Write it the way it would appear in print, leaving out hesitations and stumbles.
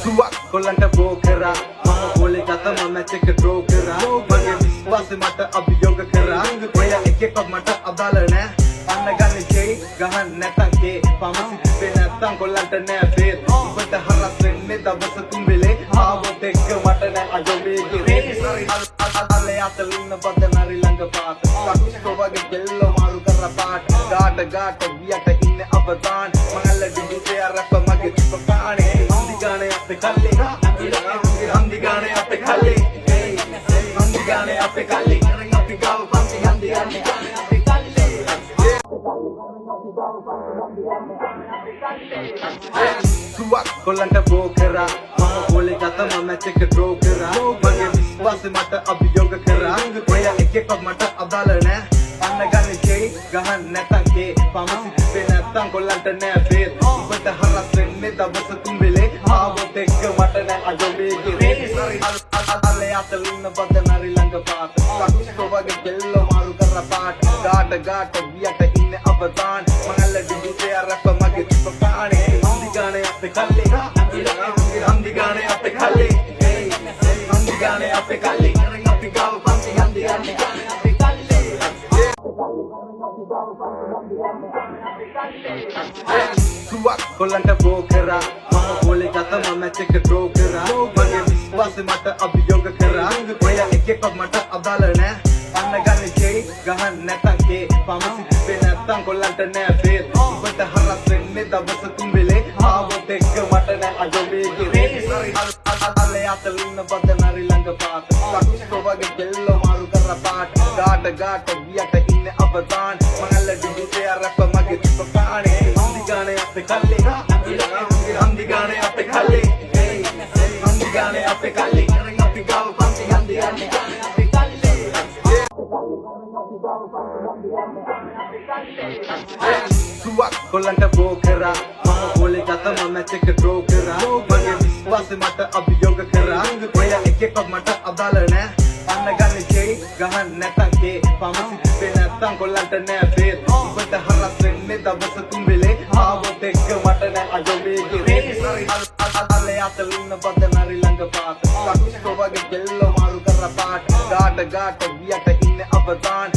Suak kolanta bokera mama bole kata mama check draw kara mage विश्वास mata abhiyog kara oya ek ek mata adala na anna ganne jei gahan නැතන් ke pamasi tibe නැත්තන් කොල්ලන්ට නෑ බේත් උඹට හරස් වෙන්නේ දවස තුඹෙලේ ආවොත් එක්ක මට නෑ අජොබේ කිරේ අල්ලේ අතලින්න බද නරි ළඟ පාත කටුස්කෝ වගේ බෙල්ල මාරු කරලා පාට ගාට ගාට ගියට ඉන්නේ අවදාන මංගල ඩිජිටේ අරප මගේ තිබ කාණේ හම්දි ගානේ අපේ කල්ලේ හම්දි ගානේ අපේ කල්ලේ හම්දි ගානේ අපේ කල්ලේ අපි ගාව පන්ති හම්දි ගානේ අපේ කල්ලේ Suak kolanta bokera mama bole kata mama check draw kara mage විශ්වාස මට අභියෝග කරා ඔය එක එක මට අදාළ නෑ අන්න ගන්නේ ජේ ගහන්න නැතන් කේ පමසි තිබේ නැත්තන් කොල්ලන්ට නෑ බේත් උඹට හරස් වෙන්නේ දවස තුඹෙලේ ආවොත් එක්ක මට නෑ අජොබේ කිරේ අල්ලේ අතලින්න බද නරි ළඟ පාත කටුස්කෝ වගේ බෙල්ල මාරු කරලා පාට ගාට ගාට ගියට ඉන්නේ අවදාන මංගල ඩිජිටේ අරප මගේ තිබ කාණේ හම්දි ගානේ අපේ කල්ලේ හම්දි ගානේ අපේ කල්ලේ හම්දි ගානේ අපේ කල්ලේ අපි ගාව පන්ති හම්දි ගානේ අපේ කල්ලේ Suak kolanta bokera mama bole kata mama check draw kara mage විශ්වාස මට අභියෝග කරා ඔය එක එක මට අදාළ නෑ අන්න ගන්නේ ජේ ගහන්න නැතන් කේ පමසි තිබේ නැත්තන් කොල්ලන්ට නෑ බේත් උඹට හරස් වෙන්නේ දවස තුඹෙලේ ආවොත් එක්ක මට නෑ අජොබේ කිරේ අල්ලේ අතලින්න බද නරි ළඟ පාත කටුස්කෝ වගේ බෙල්ල මාරු කරලා පාට ගාට ගාට ගියට ඉන්නේ අවදාන මංගල ඩිජිටේ අරප මගේ තිබ කාණේ හම්දි ගානේ අපේ කල්ලේ හම්දි ගානේ අපේ කල්ලේ හම්දි ගානේ අපේ කල්ලේ අපි ගාව පන්ති හම්දි ගානේ අපේ කල්ලේ Suak kolanta bokera mama bole kata mama check draw kara mage විශ්වාස මට අභියෝග කරා ඔය එක එක මට අදාළ නෑ අන්න ගන්නේ ජේ ගහන්න නැතන් කේ පමසි තිබේ නැත්තන් කොල්ලන්ට නෑ බේත් උඹට හරස් වෙන්නේ දවස තුඹෙලේ ආවොත් එක්ක මට නෑ අජොබේ කිරේ අල්ලේ අතලින්න බද නරි ළඟ පාත කටුස්කෝ වගේ බෙල්ල මාරු කරලා පාට ගාට ගාට ගියට ඉන්නේ අවදාන